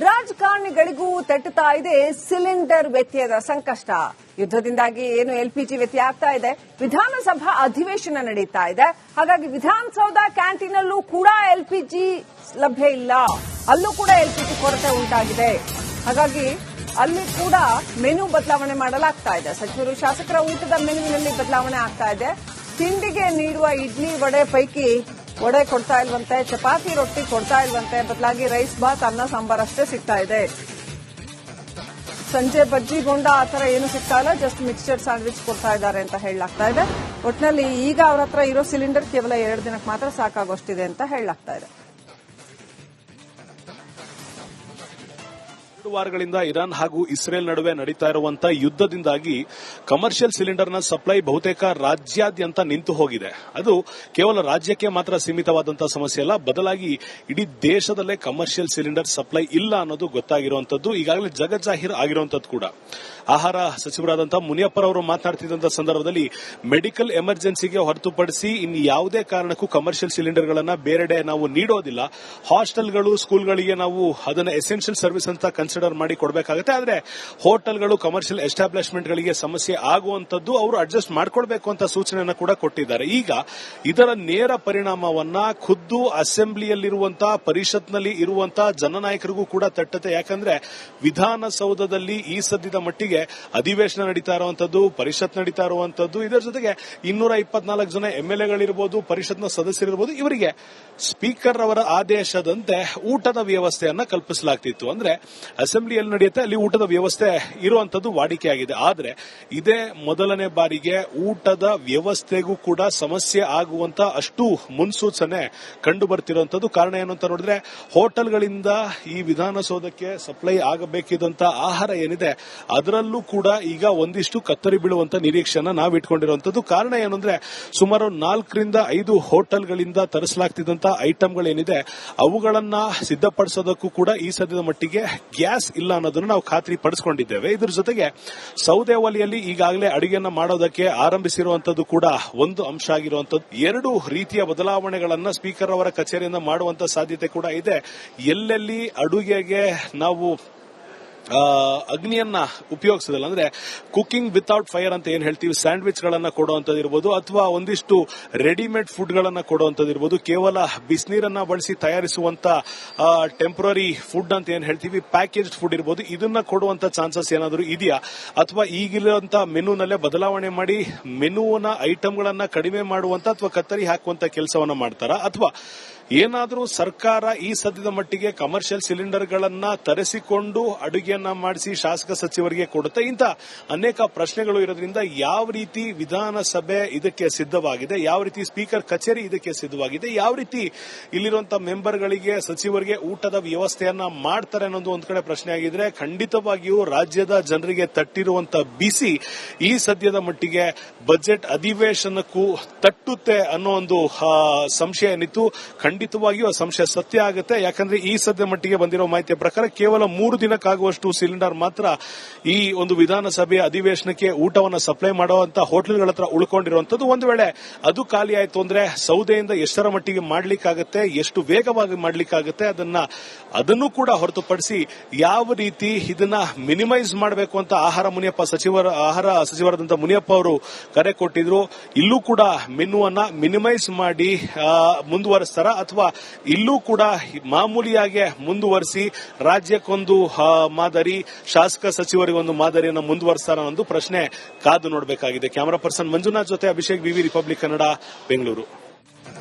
ರಾಜಕಾರಣಿಗಳಿಗೂ ತಟ್ಟುತ್ತಾ ಇದೆ ಸಿಲಿಂಡರ್ ವ್ಯತ್ಯಯದ ಸಂಕಷ್ಟ. ಯುದ್ಧದಿಂದಾಗಿ ಏನು ಎಲ್ಪಿಜಿ ವ್ಯತ್ಯಯ ಆಗ್ತಾ ಇದೆ, ವಿಧಾನಸಭಾ ಅಧಿವೇಶನ ನಡೀತಾ ಇದೆ. ಹಾಗಾಗಿ ವಿಧಾನಸೌಧ ಕ್ಯಾಂಟೀನಲ್ಲೂ ಕೂಡ ಎಲ್ಪಿಜಿ ಲಭ್ಯ ಇಲ್ಲ, ಅಲ್ಲೂ ಕೂಡ ಎಲ್ಪಿಜಿ ಕೊರತೆ ಉಂಟಾಗಿದೆ. ಹಾಗಾಗಿ ಅಲ್ಲಿ ಕೂಡ ಮೆನು ಬದಲಾವಣೆ ಮಾಡಲಾಗ್ತಾ ಇದೆ. ಸಚಿವರು ಶಾಸಕರ ಊಟದ ಮೆನುವಿನಲ್ಲಿ ಬದಲಾವಣೆ ಆಗ್ತಾ ಇದೆ. ತಿಂಡಿಗೆ ನೀಡುವ ಇಡ್ಲಿ ವಡೆ ಪೈಕಿ ವಡೆ ಕೊಡ್ತಾ ಇಲ್ವಂತೆ, ಚಪಾತಿ ರೊಟ್ಟಿ ಕೊಡ್ತಾ ಇಲ್ವಂತೆ, ಬದಲಾಗಿ ರೈಸ್ ಬಾತ್ ಅನ್ನ ಸಾಂಬಾರ್ ಅಷ್ಟೇ ಸಿಗ್ತಾ ಇದೆ. ಸಂಜೆ ಬಜ್ಜಿ ಬೋಂಡ ಆ ತರ ಏನು ಸಿಗ್ತಾ ಇಲ್ಲ, ಜಸ್ಟ್ ಮಿಕ್ಸ್ಚರ್ ಸ್ಯಾಂಡ್ವಿಚ್ ಕೊಡ್ತಾ ಇದ್ದಾರೆ ಅಂತ ಹೇಳಲಾಗ್ತಾ ಇದೆ. ಒಟ್ಟಿನಲ್ಲಿ ಈಗ ಅವ್ರ ಹತ್ರ ಇರೋ ಸಿಲಿಂಡರ್ ಕೇವಲ 2 ದಿನಕ್ಕೆ ಮಾತ್ರ ಸಾಕಾಗೋಷ್ಟಿದೆ ಅಂತ ಹೇಳಲಾಗ್ತಾ ಇದೆ. ವಾರಗಳಿಂದ ಇರಾನ್ ಹಾಗೂ ಇಸ್ರೇಲ್ ನಡುವೆ ನಡೀತಾ ಇರುವಂತಹ ಯುದ್ಧದಿಂದಾಗಿ ಕಮರ್ಷಿಯಲ್ ಸಿಲಿಂಡರ್ನ ಸಪ್ಲೈ ಬಹುತೇಕ ರಾಜ್ಯಾದ್ಯಂತ ನಿಂತು ಹೋಗಿದೆ. ಅದು ಕೇವಲ ರಾಜ್ಯಕ್ಕೆ ಮಾತ್ರ ಸೀಮಿತವಾದಂತಹ ಸಮಸ್ಯೆ ಅಲ್ಲ, ಬದಲಾಗಿ ಇಡೀ ದೇಶದಲ್ಲೇ ಕಮರ್ಷಿಯಲ್ ಸಿಲಿಂಡರ್ ಸಪ್ಲೈ ಇಲ್ಲ ಅನ್ನೋದು ಗೊತ್ತಾಗಿರುವಂತದ್ದು, ಈಗಾಗಲೇ ಜಗಜ್ಜಾಹೀರ್ ಆಗಿರುವಂತದ್ದು ಕೂಡ. ಆಹಾರ ಸಚಿವರಾದಂತಹ ಮುನಿಯಪ್ಪರವರು ಮಾತನಾಡ್ತಿದ್ದಂತಹ ಸಂದರ್ಭದಲ್ಲಿ ಮೆಡಿಕಲ್ ಎಮರ್ಜೆನ್ಸಿಗೆ ಹೊರತುಪಡಿಸಿ ಇನ್ನು ಯಾವುದೇ ಕಾರಣಕ್ಕೂ ಕಮರ್ಷಿಯಲ್ ಸಿಲಿಂಡರ್ಗಳನ್ನ ಬೇರೆಡೆ ನಾವು ನೀಡೋದಿಲ್ಲ. ಹಾಸ್ಟೆಲ್ಗಳು, ಸ್ಕೂಲ್ಗಳಿಗೆ ನಾವು ಅದನ್ನ ಎಸೆನ್ಷಿಯಲ್ ಸರ್ವಿಸ್ ಅಂತ ಕನ್ಸಿಡರ್ ಮಾಡಿ ಕೊಡಬೇಕಾಗುತ್ತೆ. ಆದ್ರೆ ಹೋಟೆಲ್ಗಳು, ಕಮರ್ಷಿಯಲ್ ಎಸ್ಟಾಬ್ಲಿಷ್ಮೆಂಟ್ಗಳಿಗೆ ಸಮಸ್ಯೆ ಆಗುವಂತದ್ದು ಅವರು ಅಡ್ಜಸ್ಟ್ ಮಾಡಿಕೊಳ್ಬೇಕು ಅಂತ ಸೂಚನೆಯನ್ನು ಕೂಡ ಕೊಟ್ಟಿದ್ದಾರೆ. ಈಗ ಇದರ ನೇರ ಪರಿಣಾಮವನ್ನ ಖುದ್ದು ಅಸೆಂಬ್ಲಿಯಲ್ಲಿರುವಂತಹ, ಪರಿಷತ್ನಲ್ಲಿ ಇರುವಂತಹ ಜನನಾಯಕರಿಗೂ ಕೂಡ ತಟ್ಟುತ್ತೆ. ಯಾಕಂದ್ರೆ ವಿಧಾನಸೌಧದಲ್ಲಿ ಈ ಸದ್ಯದ ಮಟ್ಟಿಗೆ ಅಧಿವೇಶನ ನಡೀತಾ ಇರುವಂತದ್ದು, ಪರಿಷತ್ ನಡೀತಾ ಇರುವಂತದ್ದು, ಇದರ ಜೊತೆಗೆ 224 ಜನ ಎಂಎಲ್ಎಗಳಿರ್ಬೋದು, ಪರಿಷತ್ನ ಸದಸ್ಯರಿರ್ಬೋದು, ಇವರಿಗೆ ಸ್ಪೀಕರ್ ಅವರ ಆದೇಶದಂತೆ ಊಟದ ವ್ಯವಸ್ಥೆಯನ್ನ ಕಲ್ಪಿಸಲಾಗ್ತಿತ್ತು. ಅಂದ್ರೆ ಅಸೆಂಬ್ಲಿಯಲ್ಲಿ ನಡೆಯುತ್ತೆ, ಅಲ್ಲಿ ಊಟದ ವ್ಯವಸ್ಥೆ ಇರುವಂತದ್ದು ವಾಡಿಕೆಯಾಗಿದೆ. ಆದ್ರೆ ಇದೇ ಮೊದಲನೇ ಬಾರಿಗೆ ಊಟದ ವ್ಯವಸ್ಥೆಗೂ ಕೂಡ ಸಮಸ್ಯೆ ಆಗುವಂತ ಅಷ್ಟು ಮುನ್ಸೂಚನೆ ಕಂಡು ಬರ್ತಿರುವಂತದ್ದು. ಕಾರಣ ಏನು ಅಂತ ನೋಡಿದ್ರೆ, ಹೋಟೆಲ್ಗಳಿಂದ ಈ ವಿಧಾನಸೌಧಕ್ಕೆ ಸಪ್ಲೈ ಆಗಬೇಕಿದ್ದಂತ ಆಹಾರ ಏನಿದೆ ಅದರಲ್ಲೂ ಕೂಡ ಈಗ ಒಂದಿಷ್ಟು ಕತ್ತರಿ ಬೀಳುವಂತ ನಿರೀಕ್ಷೆಯನ್ನ ನಾವು ಇಟ್ಕೊಂಡಿರುವಂತದ್ದು. ಕಾರಣ ಏನು ಅಂದ್ರೆ, ಸುಮಾರು 4 ರಿಂದ 5 ಹೋಟೆಲ್ಗಳಿಂದ ತರಿಸಲಾಗ್ತಿದ್ದಂತ ಐಟಂಗಳೇನಿದೆ ಅವುಗಳನ್ನ ಸಿದ್ಧಪಡಿಸೋದಕ್ಕೂ ಕೂಡ ಈ ಸದ್ಯದ ಮಟ್ಟಿಗೆ ಗ್ಯಾಸ್ ಇಲ್ಲ ಅನ್ನೋದನ್ನು ನಾವು ಖಾತ್ರಿ ಪಡಿಸಿಕೊಂಡಿದ್ದೇವೆ. ಇದರ ಜೊತೆಗೆ ಸೌದೆ ಒಲೆಯಲ್ಲಿ ಈಗಾಗಲೇ ಅಡುಗೆಯನ್ನ ಮಾಡೋದಕ್ಕೆ ಆರಂಭಿಸಿರುವಂತದ್ದು ಕೂಡ ಒಂದು ಅಂಶ ಆಗಿರುವಂತದ್ದು. 2 ರೀತಿಯ ಬದಲಾವಣೆಗಳನ್ನ ಸ್ಪೀಕರ್ ಅವರ ಕಚೇರಿಯಿಂದ ಮಾಡುವಂತ ಸಾಧ್ಯತೆ ಕೂಡ ಇದೆ. ಎಲ್ಲೆಲ್ಲಿ ಅಡುಗೆಗೆ ನಾವು ಅಗ್ನಿಯನ್ನ ಉಪಯೋಗಿಸೋದಿಲ್ಲ, ಅಂದ್ರೆ ಕುಕಿಂಗ್ ವಿತೌಟ್ ಫೈರ್ ಅಂತ ಏನ್ ಹೇಳ್ತೀವಿ, ಸ್ಯಾಂಡ್ವಿಚ್ ಗಳನ್ನ ಕೊಡುವಂತದ್ದು ಇರಬಹುದು, ಅಥವಾ ಒಂದಿಷ್ಟು ರೆಡಿಮೇಡ್ ಫುಡ್ ಗಳನ್ನ ಕೊಡುವಂತದ್ದು ಇರಬಹುದು, ಕೇವಲ ಬಿಸಿನೀರನ್ನ ಬಳಸಿ ತಯಾರಿಸುವಂತ ಟೆಂಪರರಿ ಫುಡ್ ಅಂತ ಏನ್ ಹೇಳ್ತೀವಿ, ಪ್ಯಾಕೇಜ್ಡ್ ಫುಡ್ ಇರಬಹುದು, ಇದನ್ನ ಕೊಡುವಂತ ಚಾನ್ಸಸ್ ಏನಾದರೂ ಇದೆಯಾ, ಅಥವಾ ಈಗಿರುವಂತ ಮೆನುನಲ್ಲೇ ಬದಲಾವಣೆ ಮಾಡಿ ಮೆನುವಿನ ಐಟಂಗಳನ್ನ ಕಡಿಮೆ ಮಾಡುವಂತ ಅಥವಾ ಕತ್ತರಿ ಹಾಕುವಂತ ಕೆಲಸವನ್ನ ಮಾಡ್ತಾರಾ, ಅಥವಾ ಏನಾದರೂ ಸರ್ಕಾರ ಈ ಸದ್ಯದ ಮಟ್ಟಿಗೆ ಕಮರ್ಷಿಯಲ್ ಸಿಲಿಂಡರ್ಗಳನ್ನ ತರಿಸಿಕೊಂಡು ಅಡುಗೆಯನ್ನ ಮಾಡಿಸಿ ಶಾಸಕ ಸಚಿವರಿಗೆ ಕೊಡುತ್ತೆ? ಇಂಥ ಅನೇಕ ಪ್ರಶ್ನೆಗಳು ಇರೋದ್ರಿಂದ ಯಾವ ರೀತಿ ವಿಧಾನಸಭೆ ಇದಕ್ಕೆ ಸಿದ್ಧವಾಗಿದೆ, ಯಾವ ರೀತಿ ಸ್ಪೀಕರ್ ಕಚೇರಿ ಇದಕ್ಕೆ ಸಿದ್ಧವಾಗಿದೆ, ಯಾವ ರೀತಿ ಇಲ್ಲಿರುವಂತಹ ಮೆಂಬರ್ಗಳಿಗೆ, ಸಚಿವರಿಗೆ ಊಟದ ವ್ಯವಸ್ಥೆಯನ್ನ ಮಾಡ್ತಾರೆ ಅನ್ನೋದು ಒಂದ್ ಕಡೆ ಪ್ರಶ್ನೆ ಆಗಿದ್ರೆ, ಖಂಡಿತವಾಗಿಯೂ ರಾಜ್ಯದ ಜನರಿಗೆ ತಟ್ಟಿರುವಂತಹ ಬಿಸಿ ಈ ಸದ್ಯದ ಮಟ್ಟಿಗೆ ಬಜೆಟ್ ಅಧಿವೇಶನಕ್ಕೂ ತಟ್ಟುತ್ತೆ ಅನ್ನೋ ಒಂದು ಸಂಶಯ ಏನಿತ್ತು. ಖಂಡಿತವಾಗಿಯೂ ಆ ಸಂಶಯ ಸತ್ಯ ಆಗುತ್ತೆ. ಯಾಕಂದ್ರೆ ಈ ಸದ್ಯ ಮಟ್ಟಿಗೆ ಬಂದಿರೋ ಮಾಹಿತಿಯ ಪ್ರಕಾರ ಕೇವಲ 3 ದಿನಕ್ಕಾಗುವಷ್ಟು ಸಿಲಿಂಡರ್ ಮಾತ್ರ ಈ ಒಂದು ವಿಧಾನಸಭೆಯ ಅಧಿವೇಶನಕ್ಕೆ ಊಟವನ್ನು ಸಪ್ಲೈ ಮಾಡುವಂತ ಹೋಟೆಲ್ಗಳ ಹತ್ರ ಉಳ್ಕೊಂಡಿರುವಂತದ್ದು. ಒಂದು ವೇಳೆ ಅದು ಖಾಲಿ ಆಯ್ತು ಅಂದ್ರೆ ಸೌದೆಯಿಂದ ಎಷ್ಟರ ಮಟ್ಟಿಗೆ ಮಾಡ್ಲಿಕ್ಕಾಗತ್ತೆ, ಎಷ್ಟು ವೇಗವಾಗಿ ಮಾಡ್ಲಿಕ್ಕಾಗತ್ತೆ, ಅದನ್ನು ಕೂಡ ಹೊರತುಪಡಿಸಿ ಯಾವ ರೀತಿ ಇದನ್ನ ಮಿನಿಮೈಸ್ ಮಾಡಬೇಕು ಅಂತ ಆಹಾರ ಸಚಿವರಾದಂತಹ ಮುನಿಯಪ್ಪ ಅವರು ಕರೆ ಕೊಟ್ಟಿದ್ರು. ಇಲ್ಲೂ ಕೂಡ ಮೆನುವನ್ನ ಮಿನಿಮೈಸ್ ಮಾಡಿ ಮುಂದುವರಿಸ್ತಾರ, ಅಥವಾ ಇಲ್ಲೂ ಕೂಡ ಮಾಮೂಲಿಯಾಗಿ ಮುಂದುವರಿಸಿ ರಾಜ್ಯಕ್ಕೊಂದು ಮಾದರಿ, ಶಾಸಕ ಸಚಿವರಿಗೊಂದು ಮಾದರಿಯನ್ನು ಮುಂದುವರಿಸ್ತಾರ ಅನ್ನೋದು ಪ್ರಶ್ನೆ ಕಾದು ನೋಡಬೇಕಾಗಿದೆ. ಕ್ಯಾಮರಾ ಪರ್ಸನ್ ಮಂಜುನಾಥ್ ಜೊತೆ ಅಭಿಷೇಕ್, ವಿವಿ ರಿಪಬ್ಲಿಕ್ ಕನ್ನಡ, ಬೆಂಗಳೂರು.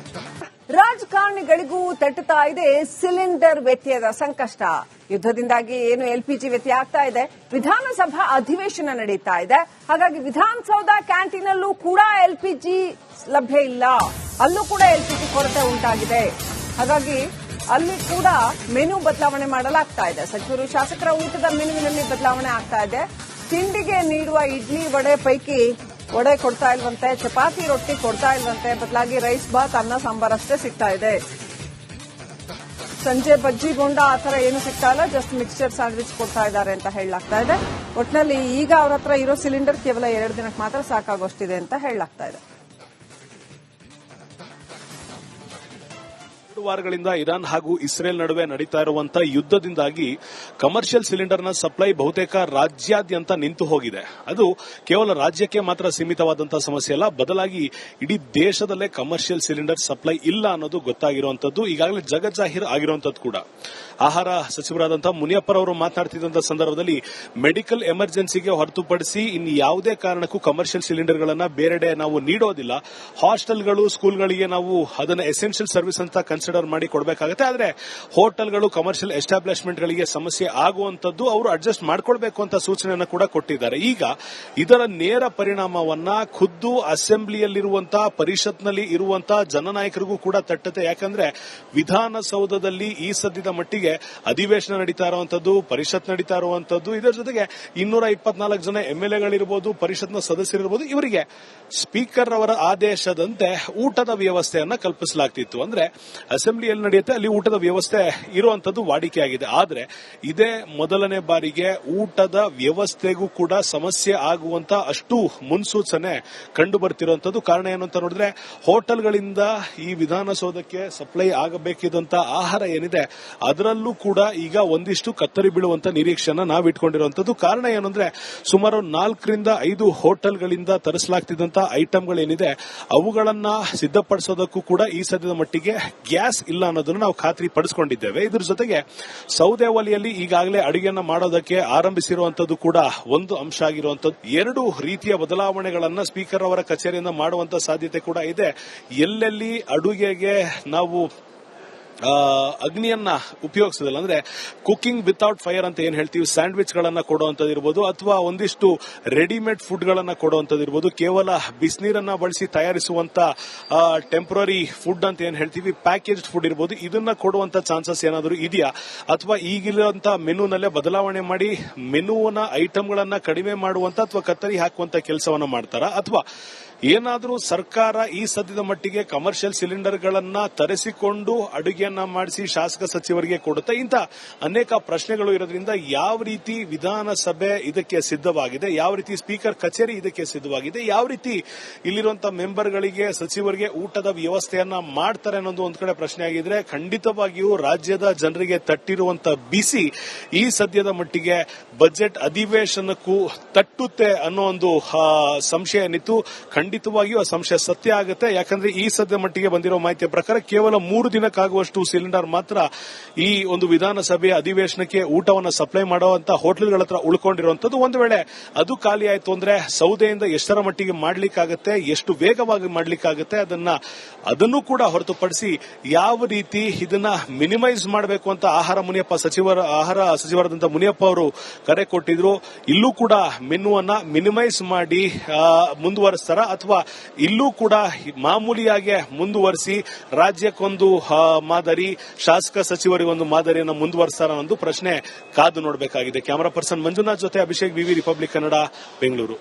ರಾಜಕಾರಣಿಗಳಿಗೂ ತಟ್ಟುತ್ತಾ ಇದೆ ಸಿಲಿಂಡರ್ ವ್ಯತ್ಯಯದ ಸಂಕಷ್ಟ. ಯುದ್ಧದಿಂದಾಗಿ ಏನು ಎಲ್ಪಿಜಿ ವ್ಯತ್ಯಯ ಆಗ್ತಾ ಇದೆ, ವಿಧಾನಸಭಾ ಅಧಿವೇಶನ ನಡೀತಾ ಇದೆ. ಹಾಗಾಗಿ ವಿಧಾನಸೌಧ ಕ್ಯಾಂಟೀನಲ್ಲೂ ಕೂಡ ಎಲ್ಪಿಜಿ ಲಭ್ಯ ಇಲ್ಲ, ಅಲ್ಲೂ ಕೂಡ ಎಲ್ಪಿಜಿ ಕೊರತೆ ಉಂಟಾಗಿದೆ. ಹಾಗಾಗಿ ಅಲ್ಲಿ ಕೂಡ ಮೆನು ಬದಲಾವಣೆ ಮಾಡಲಾಗ್ತಾ ಇದೆ. ಸಚಿವರು ಶಾಸಕರ ಊಟದ ಮೆನುವಿನಲ್ಲಿ ಬದಲಾವಣೆ ಆಗ್ತಾ ಇದೆ. ತಿಂಡಿಗೆ ನೀಡುವ ಇಡ್ಲಿ ವಡೆ ಪೈಕಿ ವಡೆ ಕೊಡ್ತಾ ಇಲ್ವಂತೆ, ಚಪಾತಿ ರೊಟ್ಟಿ ಕೊಡ್ತಾ ಇಲ್ವಂತೆ, ಬದಲಾಗಿ ರೈಸ್ ಬಾತ್ ಅನ್ನ ಸಾಂಬಾರ್ ಅಷ್ಟೇ ಸಿಗ್ತಾ ಇದೆ. ಸಂಜೆ ಬಜ್ಜಿ ಬೋಂಡ ಆ ತರ ಏನು ಸಿಗ್ತಾ ಇಲ್ಲ, ಜಸ್ಟ್ ಮಿಕ್ಸ್ಚರ್ ಸ್ಯಾಂಡ್ವಿಚ್ ಕೊಡ್ತಾ ಇದ್ದಾರೆ ಅಂತ ಹೇಳಲಾಗ್ತಾ ಇದೆ. ಒಟ್ಟಿನಲ್ಲಿ ಈಗ ಅವ್ರ ಹತ್ರ ಇರೋ ಸಿಲಿಂಡರ್ ಕೇವಲ 2 ದಿನಕ್ಕೆ ಮಾತ್ರ ಸಾಕಾಗೋಷ್ಟಿದೆ ಅಂತ ಹೇಳಲಾಗ್ತಾ ಇದೆ. ವಾರಗಳಿಂದ ಇರಾನ್ ಹಾಗೂ ಇಸ್ರೇಲ್ ನಡುವೆ ನಡೀತಾ ಇರುವಂತಹ ಯುದ್ಧದಿಂದಾಗಿ ಕಮರ್ಷಿಯಲ್ ಸಿಲಿಂಡರ್ನ ಸಪ್ಲೈ ಬಹುತೇಕ ರಾಜ್ಯಾದ್ಯಂತ ನಿಂತು ಹೋಗಿದೆ. ಅದು ಕೇವಲ ರಾಜ್ಯಕ್ಕೆ ಮಾತ್ರ ಸೀಮಿತವಾದಂತಹ ಸಮಸ್ಯೆ ಅಲ್ಲ, ಬದಲಾಗಿ ಇಡೀ ದೇಶದಲ್ಲೇ ಕಮರ್ಷಿಯಲ್ ಸಿಲಿಂಡರ್ ಸಪ್ಲೈ ಇಲ್ಲ ಅನ್ನೋದು ಗೊತ್ತಾಗಿರುವಂತದ್ದು, ಈಗಾಗಲೇ ಜಗಜ್ಜಾಹೀರ್ ಆಗಿರುವಂತದ್ದು ಕೂಡ. ಆಹಾರ ಸಚಿವರಾದಂತಹ ಮುನಿಯಪ್ಪರವರು ಮಾತನಾಡ್ತಿದ್ದಂತಹ ಸಂದರ್ಭದಲ್ಲಿ ಮೆಡಿಕಲ್ ಎಮರ್ಜೆನ್ಸಿಗೆ ಹೊರತುಪಡಿಸಿ ಇನ್ನು ಯಾವುದೇ ಕಾರಣಕ್ಕೂ ಕಮರ್ಷಿಯಲ್ ಸಿಲಿಂಡರ್ಗಳನ್ನ ಬೇರೆಡೆ ನಾವು ನೀಡೋದಿಲ್ಲ. ಹಾಸ್ಟೆಲ್ಗಳು, ಸ್ಕೂಲ್ಗಳಿಗೆ ನಾವು ಅದನ್ನ ಎಸೆನ್ಷಿಯಲ್ ಸರ್ವಿಸ್ ಅಂತ ಕನ್ಸಿಡರ್ ಮಾಡಿ ಕೊಡಬೇಕಾಗುತ್ತೆ. ಆದರೆ ಹೋಟೆಲ್ಗಳು, ಕಮರ್ಷಿಯಲ್ ಎಸ್ಟಾಬ್ಲಿಷ್ಮೆಂಟ್ಗಳಿಗೆ ಸಮಸ್ಯೆ ಆಗುವಂತದ್ದು ಅವರು ಅಡ್ಜಸ್ಟ್ ಮಾಡ್ಕೊಳ್ಬೇಕು ಅಂತ ಸೂಚನೆಯನ್ನು ಕೂಡ ಕೊಟ್ಟಿದ್ದಾರೆ. ಈಗ ಇದರ ನೇರ ಪರಿಣಾಮವನ್ನ ಖುದ್ದು ಅಸೆಂಬ್ಲಿಯಲ್ಲಿರುವಂತಹ, ಪರಿಷತ್ನಲ್ಲಿ ಇರುವಂತಹ ಜನನಾಯಕರಿಗೂ ಕೂಡ ತಟ್ಟುತ್ತೆ. ಯಾಕಂದ್ರೆ ವಿಧಾನಸೌಧದಲ್ಲಿ ಈ ಸದ್ಯದ ಮಟ್ಟಿಗೆ ಅಧಿವೇಶನ ನಡೀತಾ ಇರುವಂತದ್ದು, ಪರಿಷತ್ ನಡೀತಾ ಇರುವಂತದ್ದು, ಇದರ ಜೊತೆಗೆ 224 ಜನ ಎಂಎಲ್ಎಗಳಿರ್ಬೋದು, ಪರಿಷತ್ನ ಸದಸ್ಯರಿರ್ಬೋದು, ಇವರಿಗೆ ಸ್ಪೀಕರ್ ಅವರ ಆದೇಶದಂತೆ ಊಟದ ವ್ಯವಸ್ಥೆಯನ್ನ ಕಲ್ಪಿಸಲಾಗ್ತಿತ್ತು. ಅಂದ್ರೆ ಅಸೆಂಬ್ಲಿಯಲ್ಲಿ ನಡೆಯುತ್ತೆ, ಅಲ್ಲಿ ಊಟದ ವ್ಯವಸ್ಥೆ ಇರುವಂತದ್ದು ವಾಡಿಕೆಯಾಗಿದೆ. ಆದ್ರೆ ಇದೇ ಮೊದಲನೇ ಬಾರಿಗೆ ಊಟದ ವ್ಯವಸ್ಥೆಗೂ ಕೂಡ ಸಮಸ್ಯೆ ಆಗುವಂತ ಅಷ್ಟು ಮುನ್ಸೂಚನೆ ಕಂಡು ಬರ್ತಿರುವಂತದ್ದು. ಕಾರಣ ಏನು ಅಂತ ನೋಡಿದ್ರೆ, ಹೋಟೆಲ್ಗಳಿಂದ ಈ ವಿಧಾನಸೌಧಕ್ಕೆ ಸಪ್ಲೈ ಆಗಬೇಕಿದ್ದಂತ ಆಹಾರ ಏನಿದೆ ಅದರಲ್ಲೂ ಕೂಡ ಈಗ ಒಂದಿಷ್ಟು ಕತ್ತರಿ ಬೀಳುವಂತ ನಿರೀಕ್ಷೆಯನ್ನ ನಾವು ಇಟ್ಕೊಂಡಿರುವಂತದ್ದು. ಕಾರಣ ಏನಂದ್ರೆ, ಸುಮಾರು 4 ರಿಂದ 5 ಹೋಟೆಲ್ಗಳಿಂದ ತರಿಸಲಾಗ್ತಿದ್ದಂತ ಐಟಂಗಳೇನಿದೆ ಅವುಗಳನ್ನ ಸಿದ್ಧಪಡಿಸೋದಕ್ಕೂ ಕೂಡ ಈ ಸದ್ಯದ ಮಟ್ಟಿಗೆ ಗ್ಯಾಸ್ ಇಲ್ಲ ಅನ್ನೋದನ್ನು ನಾವು ಖಾತ್ರಿ ಪಡಿಸಿಕೊಂಡಿದ್ದೇವೆ. ಇದ್ರ ಜೊತೆಗೆ ಸೌದೆ ಒಲೆಯಲ್ಲಿ ಈಗಾಗಲೇ ಅಡುಗೆಯನ್ನ ಮಾಡೋದಕ್ಕೆ ಆರಂಭಿಸಿರುವಂತದ್ದು ಕೂಡ ಒಂದು ಅಂಶ ಆಗಿರುವಂತದ್ದು. 2 ರೀತಿಯ ಬದಲಾವಣೆಗಳನ್ನ ಸ್ಪೀಕರ್ ಅವರ ಕಚೇರಿಯಿಂದ ಮಾಡುವಂತ ಸಾಧ್ಯತೆ ಕೂಡ ಇದೆ. ಎಲ್ಲೆಲ್ಲಿ ಅಡುಗೆಗೆ ನಾವು ಅಗ್ನಿಯನ್ನ ಉಪಯೋಗಿಸೋದಿಲ್ಲ, ಅಂದ್ರೆ ಕುಕಿಂಗ್ ವಿತೌಟ್ ಫೈರ್ ಅಂತ ಏನ್ ಹೇಳ್ತೀವಿ, ಸ್ಯಾಂಡ್ವಿಚ್ ಗಳನ್ನ ಕೊಡುವಂತದ್ದು ಇರಬಹುದು, ಅಥವಾ ಒಂದಿಷ್ಟು ರೆಡಿಮೇಡ್ ಫುಡ್ ಗಳನ್ನ ಕೊಡುವಂತದ್ದು ಇರಬಹುದು, ಕೇವಲ ಬಿಸಿನೀರನ್ನ ಬಳಸಿ ತಯಾರಿಸುವಂತ ಟೆಂಪರರಿ ಫುಡ್ ಅಂತ ಏನ್ ಹೇಳ್ತೀವಿ, ಪ್ಯಾಕೇಜ್ಡ್ ಫುಡ್ ಇರಬಹುದು, ಇದನ್ನ ಕೊಡುವಂತ ಚಾನ್ಸಸ್ ಏನಾದರೂ ಇದೆಯಾ, ಅಥವಾ ಈಗಿರುವಂತ ಮೆನುನಲ್ಲೇ ಬದಲಾವಣೆ ಮಾಡಿ ಮೆನುವನ್ನ ಐಟಂಗಳನ್ನ ಕಡಿಮೆ ಮಾಡುವಂತ ಅಥವಾ ಕತ್ತರಿ ಹಾಕುವಂತ ಕೆಲಸವನ್ನ ಮಾಡ್ತಾರಾ, ಅಥವಾ ಏನಾದರೂ ಸರ್ಕಾರ ಈ ಸದ್ಯದ ಮಟ್ಟಿಗೆ ಕಮರ್ಷಿಯಲ್ ಸಿಲಿಂಡರ್ಗಳನ್ನ ತರಿಸಿಕೊಂಡು ಅಡುಗೆಯನ್ನ ಮಾಡಿಸಿ ಶಾಸಕ ಸಚಿವರಿಗೆ ಕೊಡುತ್ತೆ. ಇಂಥ ಅನೇಕ ಪ್ರಶ್ನೆಗಳು ಇರೋದ್ರಿಂದ ಯಾವ ರೀತಿ ವಿಧಾನಸಭೆ ಇದಕ್ಕೆ ಸಿದ್ಧವಾಗಿದೆ, ಯಾವ ರೀತಿ ಸ್ಪೀಕರ್ ಕಚೇರಿ ಇದಕ್ಕೆ ಸಿದ್ಧವಾಗಿದೆ, ಯಾವ ರೀತಿ ಇಲ್ಲಿರುವಂತಹ ಮೆಂಬರ್ಗಳಿಗೆ, ಸಚಿವರಿಗೆ ಊಟದ ವ್ಯವಸ್ಥೆಯನ್ನ ಮಾಡ್ತಾರೆ ಅನ್ನೋದು ಒಂದ್ ಕಡೆ ಪ್ರಶ್ನೆ ಆಗಿದ್ರೆ, ಖಂಡಿತವಾಗಿಯೂ ರಾಜ್ಯದ ಜನರಿಗೆ ತಟ್ಟಿರುವಂತಹ ಬಿಸಿ ಈ ಸದ್ಯದ ಮಟ್ಟಿಗೆ ಬಜೆಟ್ ಅಧಿವೇಶನಕ್ಕೂ ತಟ್ಟುತ್ತೆ ಅನ್ನೋ ಒಂದು ಸಂಶಯ ಏನಿತ್ತು. ಖಂಡಿತವಾಗಿಯೂ ಆ ಸಂಶಯ ಸತ್ಯ ಆಗುತ್ತೆ. ಯಾಕಂದ್ರೆ ಈ ಸದ್ಯ ಮಟ್ಟಿಗೆ ಬಂದಿರೋ ಮಾಹಿತಿಯ ಪ್ರಕಾರ ಕೇವಲ 3 ದಿನಕ್ಕಾಗುವಷ್ಟು ಸಿಲಿಂಡರ್ ಮಾತ್ರ ಈ ಒಂದು ವಿಧಾನಸಭೆಯ ಅಧಿವೇಶನಕ್ಕೆ ಊಟವನ್ನು ಸಪ್ಲೈ ಮಾಡುವಂತ ಹೋಟೆಲ್ಗಳ ಹತ್ರ ಉಳ್ಕೊಂಡಿರುವಂತದ್ದು. ಒಂದು ವೇಳೆ ಅದು ಖಾಲಿ ಆಯ್ತು ಅಂದ್ರೆ ಸೌದೆಯಿಂದ ಎಷ್ಟರ ಮಟ್ಟಿಗೆ ಮಾಡ್ಲಿಕ್ಕಾಗತ್ತೆ, ಎಷ್ಟು ವೇಗವಾಗಿ ಮಾಡ್ಲಿಕ್ಕಾಗತ್ತೆ, ಅದನ್ನು ಕೂಡ ಹೊರತುಪಡಿಸಿ ಯಾವ ರೀತಿ ಇದನ್ನ ಮಿನಿಮೈಸ್ ಮಾಡಬೇಕು ಅಂತ ಆಹಾರ ಸಚಿವರಾದಂತಹ ಮುನಿಯಪ್ಪ ಅವರು ಕರೆ ಕೊಟ್ಟಿದ್ರು. ಇಲ್ಲೂ ಕೂಡ ಮೆನುವನ್ನ ಮಿನಿಮೈಸ್ ಮಾಡಿ ಮುಂದುವರಿಸ್ತಾರ, ಅಥವಾ ಇಲ್ಲೂ ಕೂಡ ಮಾಮೂಲಿಯಾಗಿ ಮುಂದುವರಿಸಿ ರಾಜ್ಯಕ್ಕೊಂದು ಮಾದರಿ, ಶಾಸಕ ಸಚಿವರಿಗೊಂದು ಮಾದರಿಯನ್ನು ಮುಂದುವರಿಸ್ತಾರ ಅನ್ನೋದು ಪ್ರಶ್ನೆ ಕಾದು ನೋಡಬೇಕಾಗಿದೆ. ಕ್ಯಾಮರಾ ಪರ್ಸನ್ ಮಂಜುನಾಥ್ ಜೊತೆ ಅಭಿಷೇಕ್, ವಿವಿ ರಿಪಬ್ಲಿಕ್ ಕನ್ನಡ, ಬೆಂಗಳೂರು.